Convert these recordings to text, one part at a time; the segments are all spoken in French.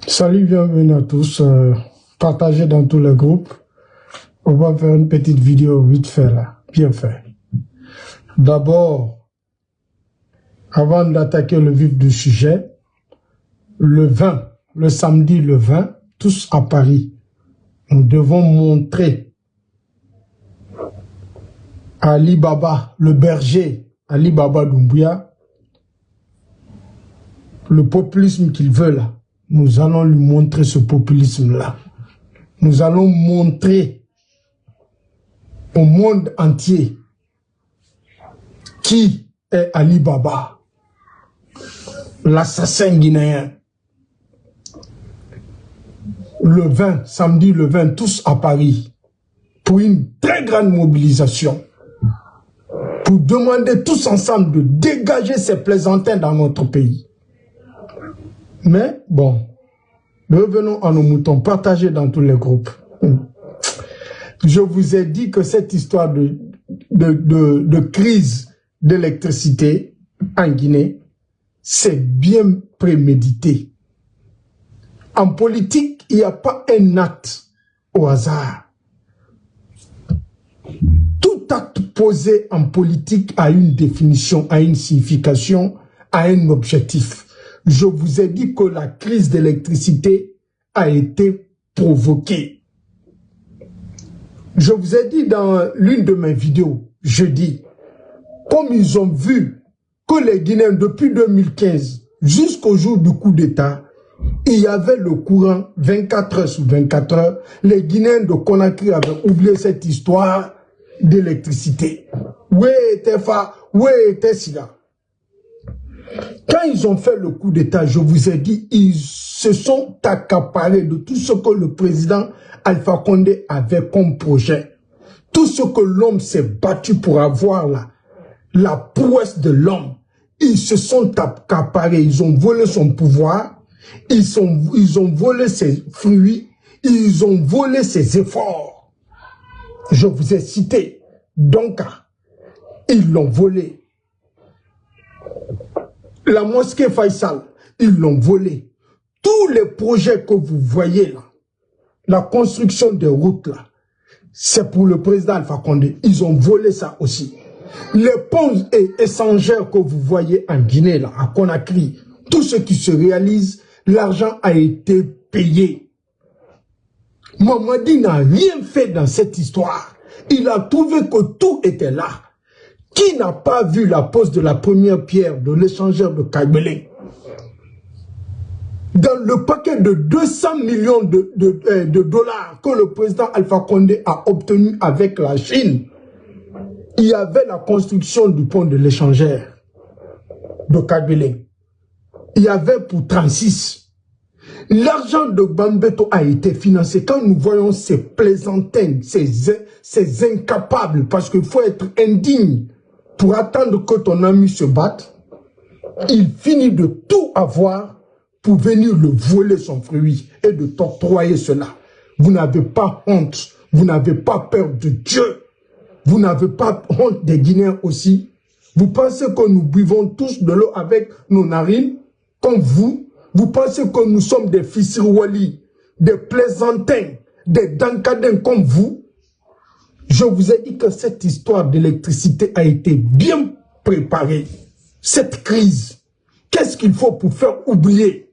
Salut, bienvenue à tous. Partagez dans tous les groupes. On va faire une petite vidéo vite fait là, bien fait. D'abord, avant d'attaquer le vif du sujet, le samedi le 20, tous à Paris, nous devons montrer à Ali Baba, le berger, Ali Baba Doumbouya, le populisme qu'il veut là. Nous allons lui montrer ce populisme-là. Nous allons montrer au monde entier qui est Ali Baba, l'assassin guinéen. Le 20, samedi le 20, tous à Paris, pour une très grande mobilisation, pour demander tous ensemble de dégager ces plaisantins dans notre pays. Mais bon, revenons à nos moutons, partagez dans tous les groupes. Je vous ai dit que cette histoire de crise d'électricité en Guinée, c'est bien prémédité. En politique, il n'y a pas un acte au hasard. Tout acte posé en politique a une définition, a une signification, a un objectif. Je vous ai dit que la crise d'électricité a été provoquée. Je vous ai dit dans l'une de mes vidéos, jeudi, comme ils ont vu que les Guinéens, depuis 2015 jusqu'au jour du coup d'État, il y avait le courant 24 heures sur 24 heures, les Guinéens de Conakry avaient oublié cette histoire d'électricité. Où était Fa, où était Sida? Quand ils ont fait le coup d'État, je vous ai dit, ils se sont accaparés de tout ce que le président Alpha Condé avait comme projet. Tout ce que l'homme s'est battu pour avoir là, la prouesse de l'homme. Ils se sont accaparés, ils ont volé son pouvoir, ils ont volé ses fruits, ils ont volé ses efforts. Je vous ai cité, donc, ils l'ont volé. La mosquée Faisal, ils l'ont volé. Tous les projets que vous voyez là, la construction des routes là, c'est pour le président Alpha Condé. Ils ont volé ça aussi. Les ponts et échangeurs que vous voyez en Guinée là, à Conakry, tout ce qui se réalise, l'argent a été payé. Mamadi n'a rien fait dans cette histoire. Il a trouvé que tout était là. Qui n'a pas vu la pose de la première pierre de l'échangeur de Kaybelé? Dans le paquet de 200 millions de dollars que le président Alpha Condé a obtenu avec la Chine, il y avait la construction du pont de l'échangeur de Kaybelé. Il y avait pour 36. L'argent de Bambeto a été financé. Quand nous voyons ces plaisantins, ces incapables, parce qu'il faut être indigne pour attendre que ton ami se batte, il finit de tout avoir pour venir le voler son fruit et de t'octroyer cela. Vous n'avez pas honte, vous n'avez pas peur de Dieu, vous n'avez pas honte des Guinéens aussi. Vous pensez que nous buvons tous de l'eau avec nos narines, comme vous? Vous pensez que nous sommes des Fissirwali, des plaisantins, des dankadins comme vous? Je vous ai dit que cette histoire d'électricité a été bien préparée. Cette crise, qu'est-ce qu'il faut pour faire oublier?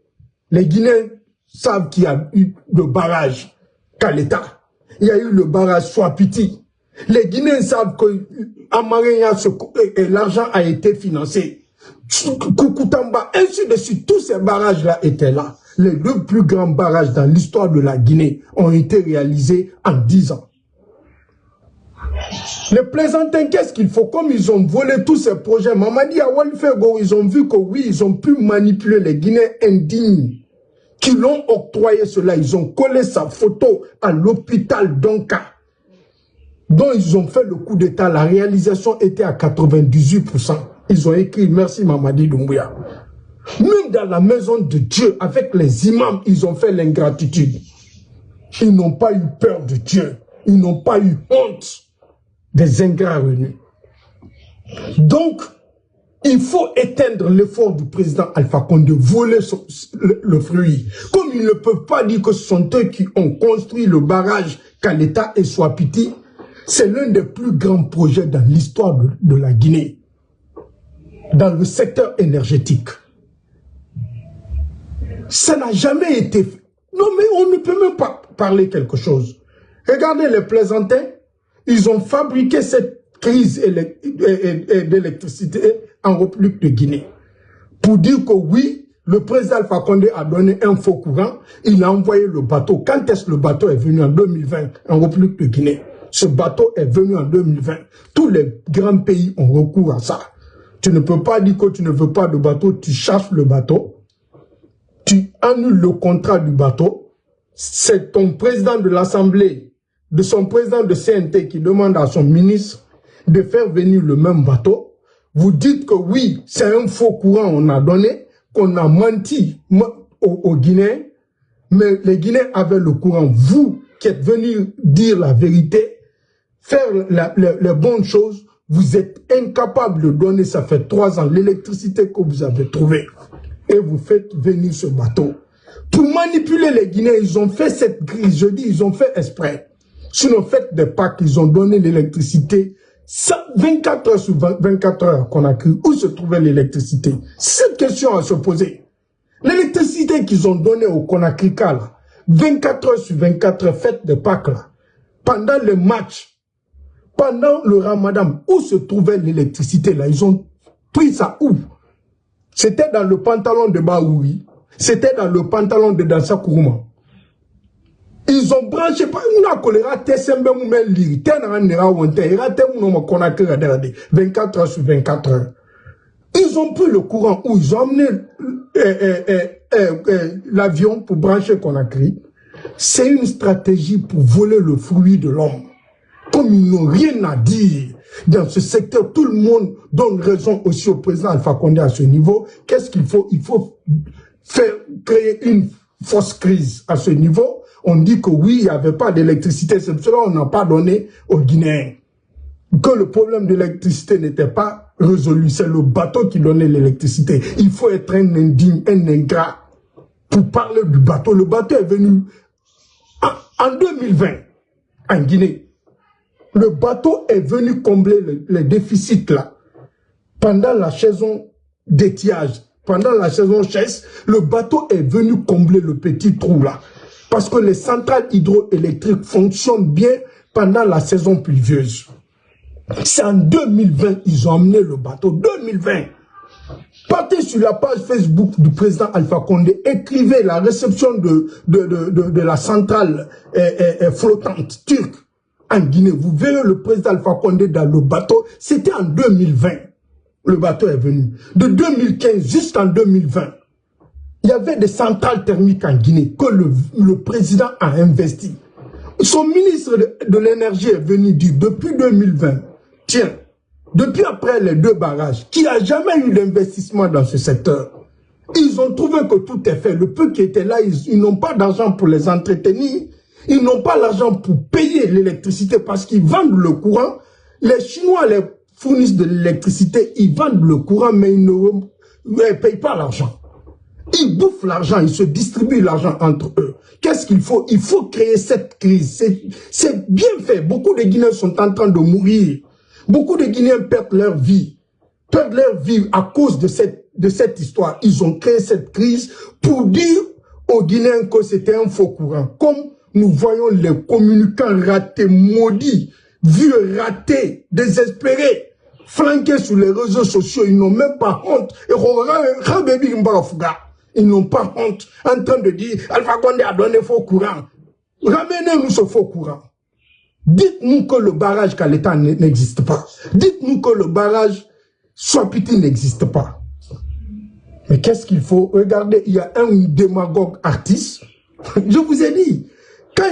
Les Guinéens savent qu'il y a eu le barrage Kaleta. Il y a eu le barrage Swapiti. Les Guinéens savent que l'argent a été financé. Kukutamba, ainsi de suite, tous ces barrages-là étaient là. Les deux plus grands barrages dans l'histoire de la Guinée ont été réalisés en 10 ans. Les plaisantins, qu'est-ce qu'il faut? Comme ils ont volé tous ces projets, Mamadi Awalfego, ils ont vu que oui, ils ont pu manipuler les Guinéens indignes qui l'ont octroyé cela. Ils ont collé sa photo à l'hôpital d'Onka, dont ils ont fait le coup d'État. La réalisation était à 98%. Ils ont écrit merci Mamadi Doumbouya. Même dans la maison de Dieu, avec les imams, ils ont fait l'ingratitude. Ils n'ont pas eu peur de Dieu. Ils n'ont pas eu honte des ingrats venus. Donc, il faut éteindre l'effort du président Alpha Condé, voler le fruit. Comme ils ne peuvent pas dire que ce sont eux qui ont construit le barrage Kaleta et Swapiti, c'est l'un des plus grands projets dans l'histoire de la Guinée, dans le secteur énergétique. Ça n'a jamais été fait. Non, mais on ne peut même pas parler quelque chose. Regardez les plaisantins, ils ont fabriqué cette crise d'électricité en République de Guinée. Pour dire que oui, le président Alpha Condé a donné un faux courant, il a envoyé le bateau. Quand est-ce que le bateau est venu en 2020 en République de Guinée? Ce bateau est venu en 2020. Tous les grands pays ont recours à ça. Tu ne peux pas dire que tu ne veux pas de bateau, tu cherches le bateau, tu annules le contrat du bateau. C'est ton président de l'Assemblée, de son président de CNT qui demande à son ministre de faire venir le même bateau. Vous dites que oui, c'est un faux courant on a donné, qu'on a menti aux Guinéens, mais les Guinéens avaient le courant. Vous qui êtes venus dire la vérité, faire les bonnes choses, vous êtes incapable de donner, ça fait 3 ans, l'électricité que vous avez trouvée. Et vous faites venir ce bateau. Pour manipuler les Guinéens, ils ont fait cette crise, je dis, ils ont fait exprès. Sinon, faites des packs, ils ont donné l'électricité 24 heures sur 24 heures qu'on a cru. Où se trouvait l'électricité? Cette question à se poser. L'électricité qu'ils ont donnée au Conakry-Ka, là, 24 heures sur 24 heures, faites des packs là. Pendant le match, pendant le ramadan, où se trouvait l'électricité là? Ils ont pris ça où? C'était dans le pantalon de Baouri. C'était dans le pantalon de Dansa Kourouma. Ils ont branché pas une choléra tessembe moumen liri tenara nera wonte irate mouno Conakry 24 heures sur 24 heures. Ils ont pris le courant où ils ont amené l'avion pour brancher Conakry. C'est une stratégie pour voler le fruit de l'homme. Comme ils n'ont rien à dire dans ce secteur, tout le monde donne raison aussi au président Alpha Condé à ce niveau. Qu'est-ce qu'il faut? Il faut créer une fausse crise à ce niveau. On dit que oui, il n'y avait pas d'électricité, c'est pour cela qu'on n'a pas donné aux Guinéens. Que le problème d'électricité n'était pas résolu, c'est le bateau qui donnait l'électricité. Il faut être un indigne, un ingrat pour parler du bateau. Le bateau est venu en 2020 en Guinée. Le bateau est venu combler les déficits là. Pendant la saison d'étiage, pendant la saison chasse, le bateau est venu combler le petit trou là. Parce que les centrales hydroélectriques fonctionnent bien pendant la saison pluvieuse. C'est en 2020 ils ont amené le bateau. 2020. Partez sur la page Facebook du président Alpha Condé, écrivez la réception de la centrale flottante turque en Guinée. Vous verrez le président Alpha Condé dans le bateau. C'était en 2020. Le bateau est venu. De 2015 jusqu'en 2020. Il y avait des centrales thermiques en Guinée que le président a investi. Son ministre de l'énergie est venu dire depuis 2020, tiens, depuis après les 2 barrages, qu'il n'y a jamais eu d'investissement dans ce secteur. Ils ont trouvé que tout est fait. Le peu qui était là, ils n'ont pas d'argent pour les entretenir. Ils n'ont pas l'argent pour payer l'électricité parce qu'ils vendent le courant. Les Chinois les fournissent de l'électricité, ils vendent le courant, mais ils ne payent pas l'argent. Ils bouffent l'argent, ils se distribuent l'argent entre eux. Qu'est-ce qu'il faut? Il faut créer cette crise. C'est bien fait. Beaucoup de Guinéens sont en train de mourir. Beaucoup de Guinéens perdent leur vie. Perdent leur vie à cause de cette histoire. Ils ont créé cette crise pour dire aux Guinéens que c'était un faux courant. Comme nous voyons les communicants ratés, maudits, vieux ratés, désespérés, flanqués sur les réseaux sociaux. Ils n'ont même pas honte. Ils n'ont pas honte en train de dire Alpha Condé a donné faux courant. Ramenez-nous ce faux courant. Dites-nous que le barrage Kaleta n'existe pas. Dites-nous que le barrage Swapiti n'existe pas. Mais qu'est-ce qu'il faut? Regardez, il y a un démagogue artiste. Je vous ai dit, quand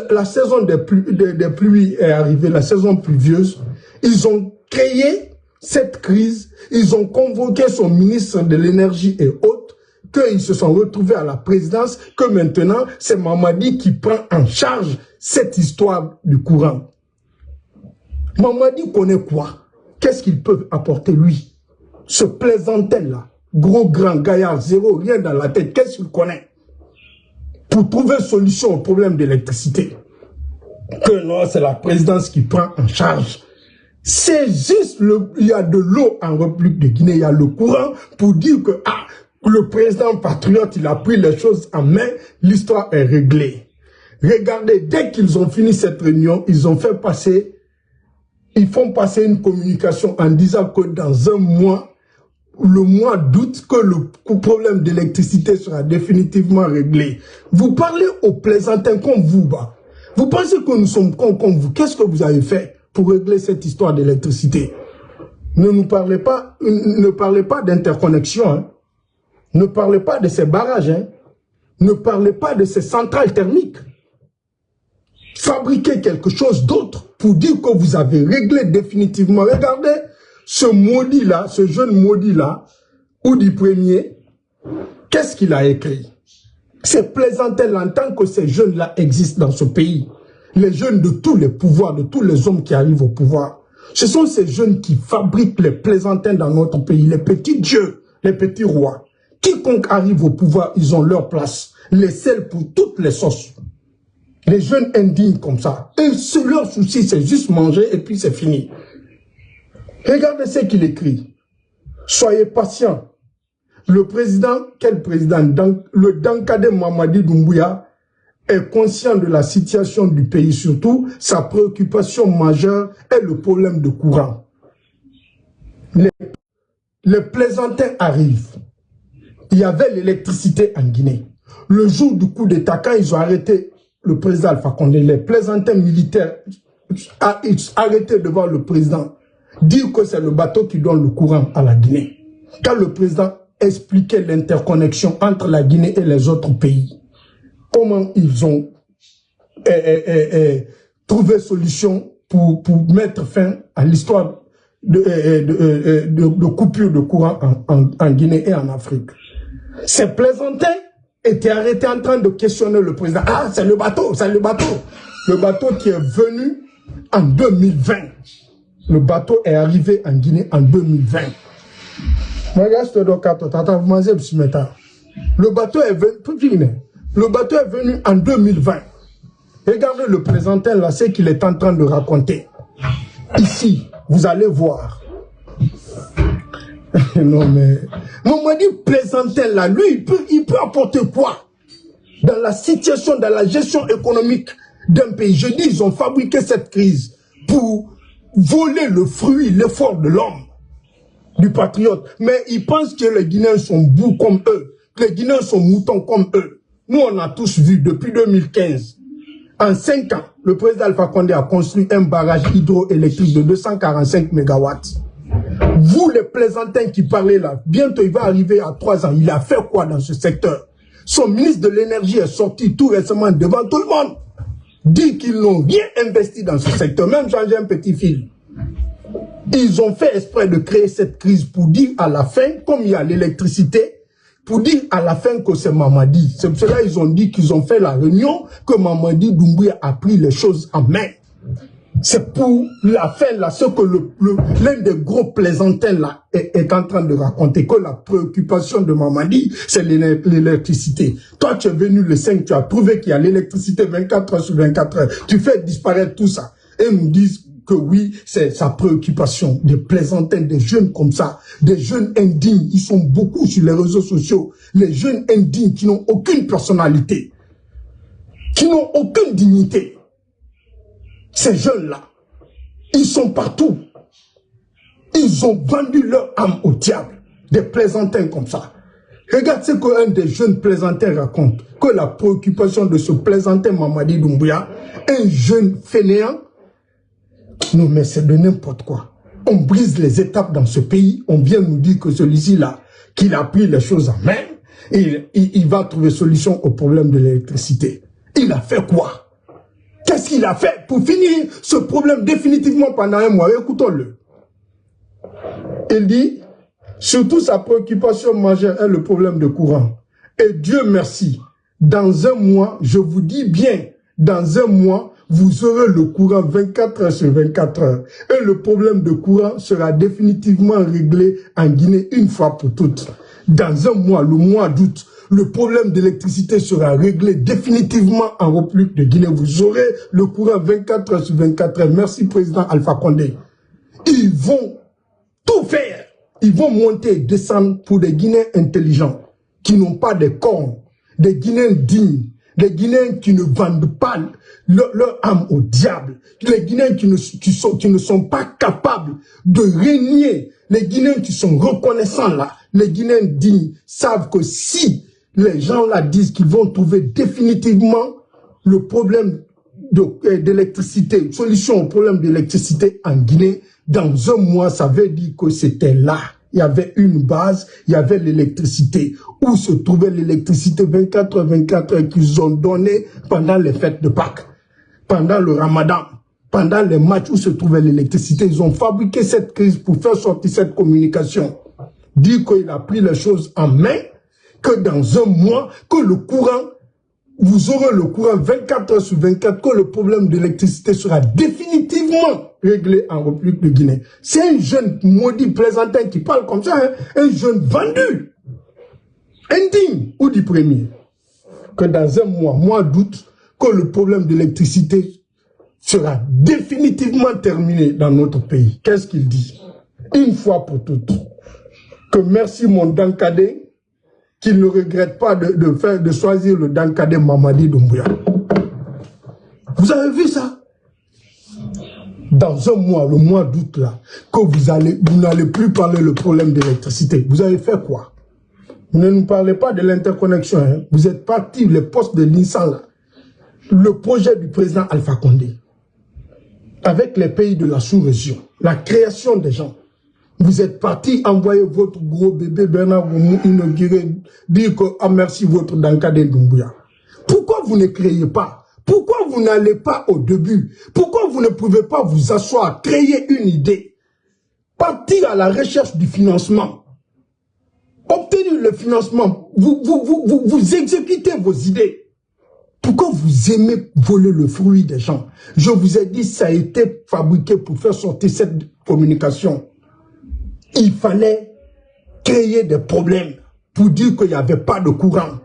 la saison des pluies est arrivée, la saison pluvieuse, ils ont créé cette crise. Ils ont convoqué son ministre de l'énergie et autres. qu'ils se sont retrouvés à la présidence, que maintenant, c'est Mamadi qui prend en charge cette histoire du courant. Mamadi connaît quoi? Qu'est-ce qu'il peut apporter, lui? Ce plaisantin-là, gros, grand, gaillard, zéro, rien dans la tête, qu'est-ce qu'il connaît? Pour trouver solution au problème d'électricité. Que non, c'est la présidence qui prend en charge. C'est juste, il y a de l'eau en République de Guinée, il y a le courant pour dire que le président patriote, il a pris les choses en main, l'histoire est réglée. Regardez, dès qu'ils ont fini cette réunion, ils font passer une communication en disant que dans un mois, le mois d'août, que le problème d'électricité sera définitivement réglé. Vous parlez aux plaisantins comme vous, bah. Vous pensez que nous sommes cons comme vous? Qu'est-ce que vous avez fait pour régler cette histoire d'électricité? Ne parlez pas d'interconnexion, hein. Ne parlez pas de ces barrages, hein. Ne parlez pas de ces centrales thermiques. Fabriquez quelque chose d'autre pour dire que vous avez réglé définitivement. Regardez ce maudit-là, ce jeune maudit-là, Oudi Premier, qu'est-ce qu'il a écrit? C'est plaisantin en tant que ces jeunes-là existent dans ce pays. Les jeunes de tous les pouvoirs, de tous les hommes qui arrivent au pouvoir. Ce sont ces jeunes qui fabriquent les plaisantins dans notre pays, les petits dieux, les petits rois. Quiconque arrive au pouvoir, ils ont leur place. Les sels pour toutes les sauces. Les jeunes indignes comme ça. Et leur souci, c'est juste manger et puis c'est fini. Regardez ce qu'il écrit. Soyez patients. Le président, quel président? Le Dankade Mamadi Doumbouya est conscient de la situation du pays, surtout sa préoccupation majeure est le problème de courant. Les plaisantins arrivent. Il y avait l'électricité en Guinée. Le jour du coup d'État, quand ils ont arrêté le président Alpha Condé, les plaisantins militaires arrêtés devant le président, dire que c'est le bateau qui donne le courant à la Guinée. Quand le président expliquait l'interconnexion entre la Guinée et les autres pays, comment ils ont trouvé solution pour mettre fin à l'histoire de coupure de courant en Guinée et en Afrique. Ces plaisantins étaient arrêtés en train de questionner le président. Ah, c'est le bateau, c'est le bateau. Le bateau qui est venu en 2020. Le bateau est arrivé en Guinée en 2020. Le bateau est venu. Le bateau est venu en 2020. Regardez le plaisantin là, c'est qu'il est en train de raconter. Ici, vous allez voir. Non mais, Mamadi plaisantin là, lui, il peut apporter quoi? Dans la situation, dans la gestion économique d'un pays. Je dis, ils ont fabriqué cette crise pour voler le fruit, l'effort de l'homme, du patriote. Mais ils pensent que les Guinéens sont bouts comme eux, que les Guinéens sont moutons comme eux. Nous, on a tous vu depuis 2015. En 5 ans, le président Alpha Condé a construit un barrage hydroélectrique de 245 MW. Vous, les plaisantins qui parlez là, bientôt il va arriver à 3 ans. Il a fait quoi dans ce secteur? Son ministre de l'énergie est sorti tout récemment devant tout le monde. Dit qu'ils n'ont rien investi dans ce secteur, même changer un petit fil. Ils ont fait exprès de créer cette crise pour dire à la fin, comme il y a l'électricité, pour dire à la fin que c'est Mamadi. C'est pour cela qu'ils ont dit qu'ils ont fait la réunion, que Mamadi Doumbouya a pris les choses en main. C'est pour la fin là, ce que l'un des gros plaisantins là est en train de raconter, que la préoccupation de Mamadi, c'est l'électricité. Toi, tu es venu le 5, tu as trouvé qu'il y a l'électricité 24 heures sur 24 heures. Tu fais disparaître tout ça. Et nous disent que oui, c'est sa préoccupation. Des plaisantins, des jeunes comme ça, des jeunes indignes, ils sont beaucoup sur les réseaux sociaux. Les jeunes indignes qui n'ont aucune personnalité, qui n'ont aucune dignité. Ces jeunes-là, ils sont partout. Ils ont vendu leur âme au diable. Des plaisantins comme ça. Regarde ce qu'un des jeunes plaisantins raconte. Que la préoccupation de ce plaisantin Mamadi Doumbouya, un jeune fainéant, non mais c'est de n'importe quoi. On brise les étapes dans ce pays. On vient nous dire que celui-ci-là, qu'il a pris les choses en main, il va trouver solution au problème de l'électricité. Il a fait quoi? Qu'est-ce qu'il a fait pour finir ce problème définitivement pendant un mois? Écoutons-le. Il dit, Surtout, sa préoccupation majeure est le problème de courant. Et Dieu merci, dans un mois, je vous dis bien, dans un mois, vous aurez le courant 24 heures sur 24 heures. Et le problème de courant sera définitivement réglé en Guinée une fois pour toutes. Dans un mois, le mois d'août, le problème d'électricité sera réglé définitivement en République de Guinée. Vous aurez le courant 24 heures sur 24 heures. Merci, président Alpha Condé. Ils vont tout faire. Ils vont monter et descendre pour des Guinéens intelligents, qui n'ont pas de cornes, des Guinéens dignes, des Guinéens qui ne vendent pas leur âme au diable, les Guinéens qui ne sont pas capables de régner, les Guinéens qui sont reconnaissants là, les Guinéens dignes savent que si les gens là disent qu'ils vont trouver définitivement le problème d'électricité, solution au problème d'électricité en Guinée, dans un mois, ça veut dire que c'était là. Il y avait une base, il y avait l'électricité. Où se trouvait l'électricité 24 heures 24 heures qu'ils ont donné pendant les fêtes de Pâques, pendant le Ramadan, pendant les matchs où se trouvait l'électricité. Ils ont fabriqué cette crise pour faire sortir cette communication. Dire qu'il a pris les choses en main, que dans un mois, que le courant, vous aurez le courant 24 heures sur 24, que le problème d'électricité sera définitivement réglé en République de Guinée. C'est un jeune maudit plaisantin qui parle comme ça, hein? Un jeune vendu, indigne, ou du premier. Que dans un mois d'août, que le problème d'électricité sera définitivement terminé dans notre pays. Qu'est-ce qu'il dit? Une fois pour toutes. Que merci mon Dankadé, qu'il ne regrette pas de choisir le Dankadé Mamadi Doumbouya. Vous avez vu ça? Dans un mois, le mois d'août là, que vous n'allez plus parler le problème d'électricité. Vous avez fait quoi? Vous ne nous parlez pas de l'interconnexion. Hein? Vous êtes partis, les postes de l'INSAN là. Le projet du président Alpha Condé. Avec les pays de la sous-région. La création des gens. Vous êtes parti envoyer votre gros bébé Bernard Goumou inaugurer, dire que ah, merci votre Dankadé Doumbouya. Pourquoi vous ne créez pas? Pourquoi vous n'allez pas au début? Pourquoi vous ne pouvez pas vous asseoir, créer une idée, partir à la recherche du financement, obtenir le financement, vous exécutez vos idées? Pourquoi vous aimez voler le fruit des gens? Je vous ai dit, ça a été fabriqué pour faire sortir cette communication. Il fallait créer des problèmes pour dire qu'il n'y avait pas de courant,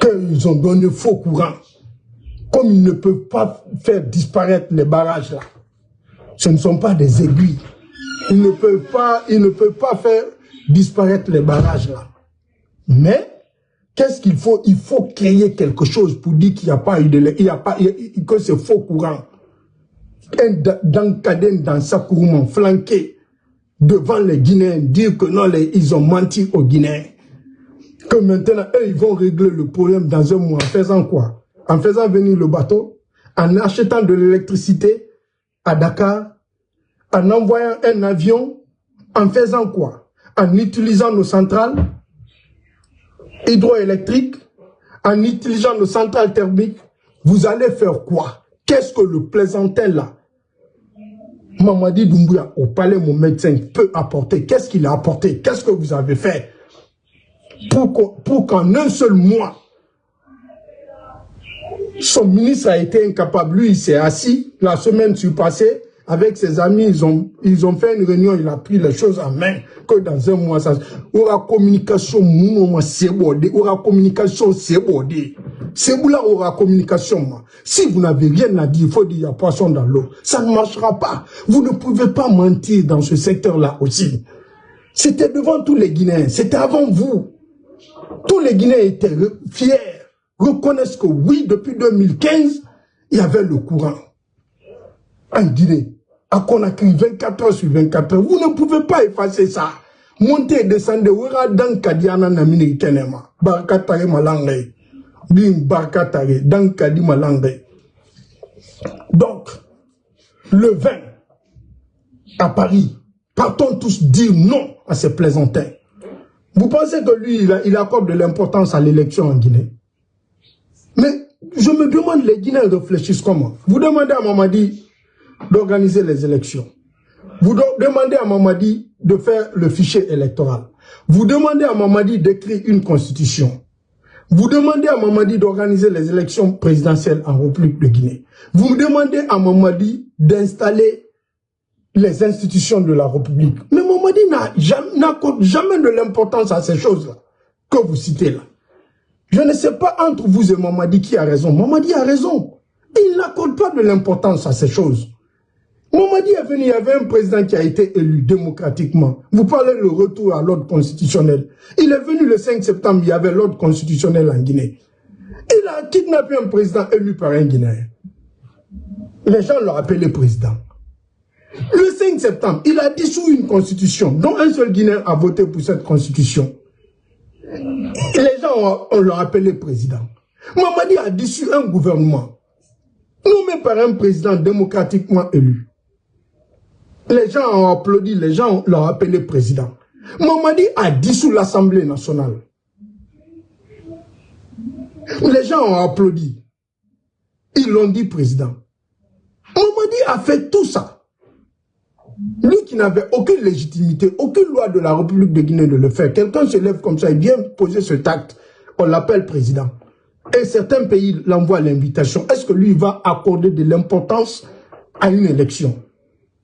qu'ils ont donné faux courant. Comme ils ne peuvent pas faire disparaître les barrages là. Ce ne sont pas des aiguilles. Ils ne peuvent pas faire disparaître les barrages là. Mais, qu'est-ce qu'il faut? Il faut créer quelque chose pour dire qu'il n'y a pas eu de... que c'est faux courant. Un Dankadé dans sa courant flanqué devant les Guinéens, dire que non, ils ont menti aux Guinéens. Que maintenant, eux, ils vont régler le problème dans un mois. En faisant quoi? En faisant venir le bateau, en achetant de l'électricité à Dakar, en envoyant un avion, en faisant quoi? En utilisant nos centrales hydroélectriques, en utilisant nos centrales thermiques. Vous allez faire quoi? Qu'est-ce que le plaisantin là, Mamadi Doumbouya, au palais, mon médecin, peut apporter? Qu'est-ce qu'il a apporté? Qu'est-ce que vous avez fait pour qu'en un seul mois, son ministre a été incapable? Lui, il s'est assis la semaine surpassée avec ses amis, ils ont fait une réunion, il a pris les choses en main, que dans un mois, ça aura communication, aura communication, c'est là aura communication. Si vous n'avez rien à dire, il faut dire il y a poisson dans l'eau. Ça ne marchera pas. Vous ne pouvez pas mentir dans ce secteur-là aussi. C'était devant tous les Guinéens, c'était avant vous. Tous les Guinéens étaient fiers, reconnaissent que oui, depuis 2015, il y avait le courant en Guinée. À Conakry, 24 heures sur 24 heures. Vous ne pouvez pas effacer ça. Montez et descendez. Donc, le 20, à Paris, partons tous dire non à ces plaisantins. Vous pensez que lui, il accorde de l'importance à l'élection en Guinée? Mais je me demande, les Guinéens réfléchissent comment? Vous demandez à Mamadi d'organiser les élections. Vous demandez à Mamadi de faire le fichier électoral. Vous demandez à Mamadi d'écrire une constitution. Vous demandez à Mamadi d'organiser les élections présidentielles en République de Guinée. Vous demandez à Mamadi d'installer les institutions de la République. Mais Mamadi n'accorde jamais de l'importance à ces choses-là que vous citez là. Je ne sais pas entre vous et Mamadi qui a raison. Mamadi a raison. Il n'accorde pas de l'importance à ces choses. Mamadi est venu, il y avait un président qui a été élu démocratiquement. Vous parlez le retour à l'ordre constitutionnel. Il est venu le 5 septembre, il y avait l'ordre constitutionnel en Guinée. Il a kidnappé un président élu par un Guinéen. Les gens l'ont appelé président. Le 5 septembre, il a dissous une constitution, dont un seul Guinéen a voté pour cette constitution. Les gens l'ont appelé président. Mamadi a dissous un gouvernement, nommé par un président démocratiquement élu. Les gens ont applaudi, les gens l'ont appelé président. Mamadi a dissous l'Assemblée nationale. Les gens ont applaudi. Ils l'ont dit président. Mamadi a fait tout ça. Lui qui n'avait aucune légitimité, aucune loi de la République de Guinée de le faire. Quelqu'un se lève comme ça, il vient poser ce acte. On l'appelle président. Et certains pays l'envoient l'invitation. Est-ce que lui va accorder de l'importance à une élection?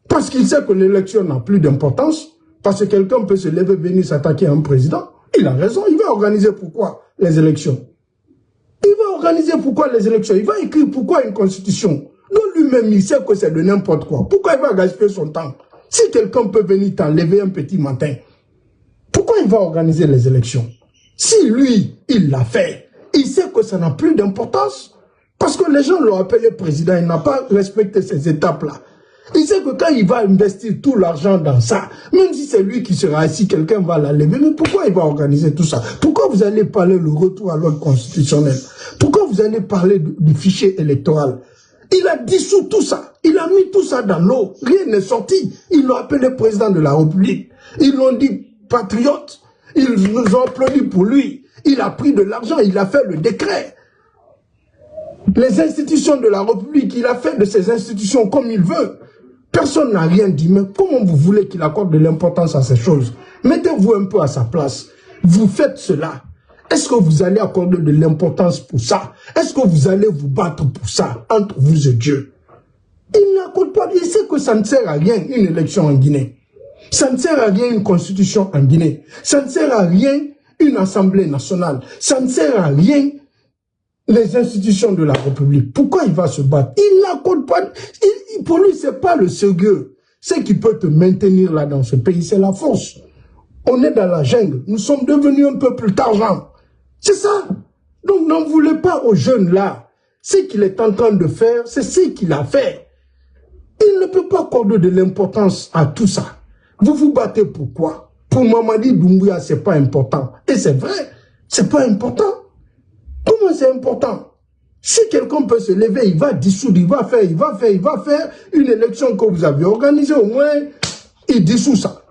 Parce qu'il sait que l'élection n'a plus d'importance. Parce que quelqu'un peut se lever, venir s'attaquer à un président. Il a raison. Il va organiser pourquoi les élections. Il va organiser pourquoi les élections. Il va écrire pourquoi une constitution. Non, lui-même, il sait que c'est de n'importe quoi. Pourquoi il va gaspiller son temps? Si quelqu'un peut venir t'enlever un petit matin, pourquoi il va organiser les élections? Si lui, il l'a fait, il sait que ça n'a plus d'importance. Parce que les gens l'ont appelé président, il n'a pas respecté ces étapes-là. Il sait que quand il va investir tout l'argent dans ça, même si c'est lui qui sera assis, quelqu'un va l'enlever. Mais pourquoi il va organiser tout ça? Pourquoi vous allez parler le retour à l'ordre constitutionnel? Pourquoi vous allez parler du fichier électoral? Il a dissous tout ça. Il a mis tout ça dans l'eau. Rien n'est sorti. Ils l'ont appelé président de la République. Ils l'ont dit patriote. Ils nous ont applaudi pour lui. Il a pris de l'argent. Il a fait le décret. Les institutions de la République, il a fait de ces institutions comme il veut. Personne n'a rien dit. Mais comment vous voulez qu'il accorde de l'importance à ces choses? Mettez-vous un peu à sa place. Vous faites cela. Est-ce que vous allez accorder de l'importance pour ça? Est-ce que vous allez vous battre pour ça, entre vous et Dieu? Il n'accorde pas, il sait que ça ne sert à rien une élection en Guinée. Ça ne sert à rien une constitution en Guinée. Ça ne sert à rien une assemblée nationale. Ça ne sert à rien les institutions de la République. Pourquoi il va se battre? Il n'accorde pas, pour lui c'est pas le sérieux. Ce qui peut te maintenir là dans ce pays, c'est la force. On est dans la jungle. Nous sommes devenus un peu plus d'argent. C'est ça. Donc n'en voulez pas aux jeunes là. Ce qu'il est en train de faire, c'est ce qu'il a fait. Il ne peut pas accorder de l'importance à tout ça. Vous vous battez pourquoi? Pour Mamadi Doumbouya, c'est pas important. Et c'est vrai, c'est pas important. Comment c'est important? Si quelqu'un peut se lever, il va dissoudre, il va faire une élection que vous avez organisée, au moins, il dissout ça.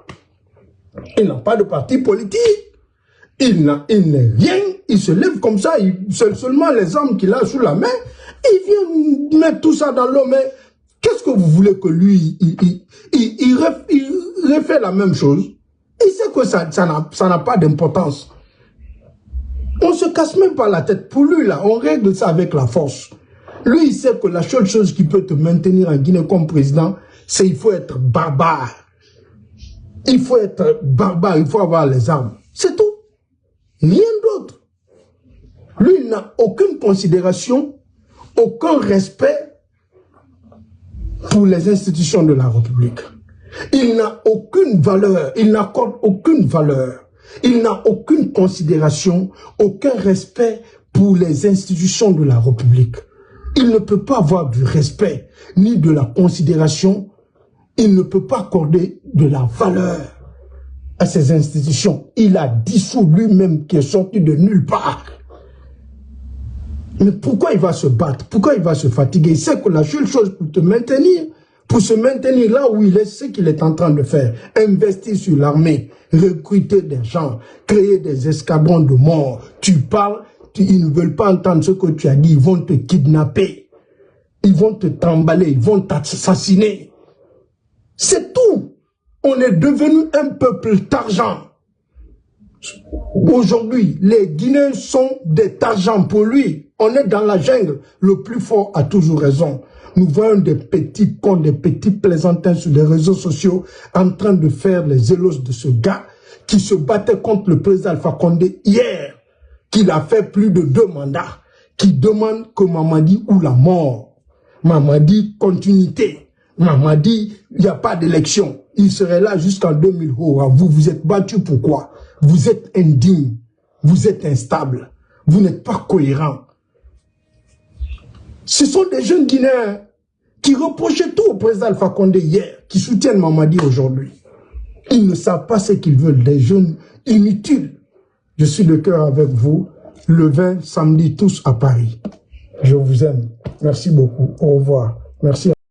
Il n'a pas de parti politique. Il n'est rien. Il se lève comme ça. Seulement les hommes qu'il a sous la main. Il vient mettre tout ça dans l'eau. Mais qu'est-ce que vous voulez que lui, il refait la même chose? Il sait que ça n'a pas d'importance. On ne se casse même pas la tête. Pour lui, là, on règle ça avec la force. Lui, il sait que la seule chose qui peut te maintenir en Guinée comme président, c'est qu'il faut être barbare. Il faut être barbare, il faut avoir les armes. C'est tout. Rien d'autre. Lui, il n'a aucune considération, aucun respect pour les institutions de la République. Il n'a aucune valeur, il n'accorde aucune valeur. Il n'a aucune considération, aucun respect pour les institutions de la République. Il ne peut pas avoir du respect, ni de la considération. Il ne peut pas accorder de la valeur à ces institutions. Il a dissous lui-même qui est sorti de nulle part. Mais pourquoi il va se battre? Pourquoi il va se fatiguer? Il sait que la seule chose pour te maintenir, pour se maintenir là où il est, c'est ce qu'il est en train de faire. Investir sur l'armée, recruter des gens, créer des escadrons de morts. Tu parles, ils ne veulent pas entendre ce que tu as dit, ils vont te kidnapper. Ils vont te trimballer, ils vont t'assassiner. C'est tout. On est devenu un peuple d'argent. Aujourd'hui, les Guinéens sont des argents pour lui. On est dans la jungle. Le plus fort a toujours raison. Nous voyons des petits cons, des petits plaisantins sur les réseaux sociaux en train de faire les éloges de ce gars qui se battait contre le président Alpha Condé hier, qu'il a fait plus de 2 mandats, qui demande que Mamadi ou la mort. Mamadi, continuité. Mamadi, il n'y a pas d'élection. Il serait là jusqu'en 2000. Oh, vous vous êtes battu pourquoi? Vous êtes indigne, vous êtes instable, vous n'êtes pas cohérent. Ce sont des jeunes Guinéens qui reprochaient tout au président Alpha Condé hier, qui soutiennent Mamadi aujourd'hui. Ils ne savent pas ce qu'ils veulent, des jeunes inutiles. Je suis de cœur avec vous, le 20 samedi, tous à Paris. Je vous aime. Merci beaucoup. Au revoir. Merci.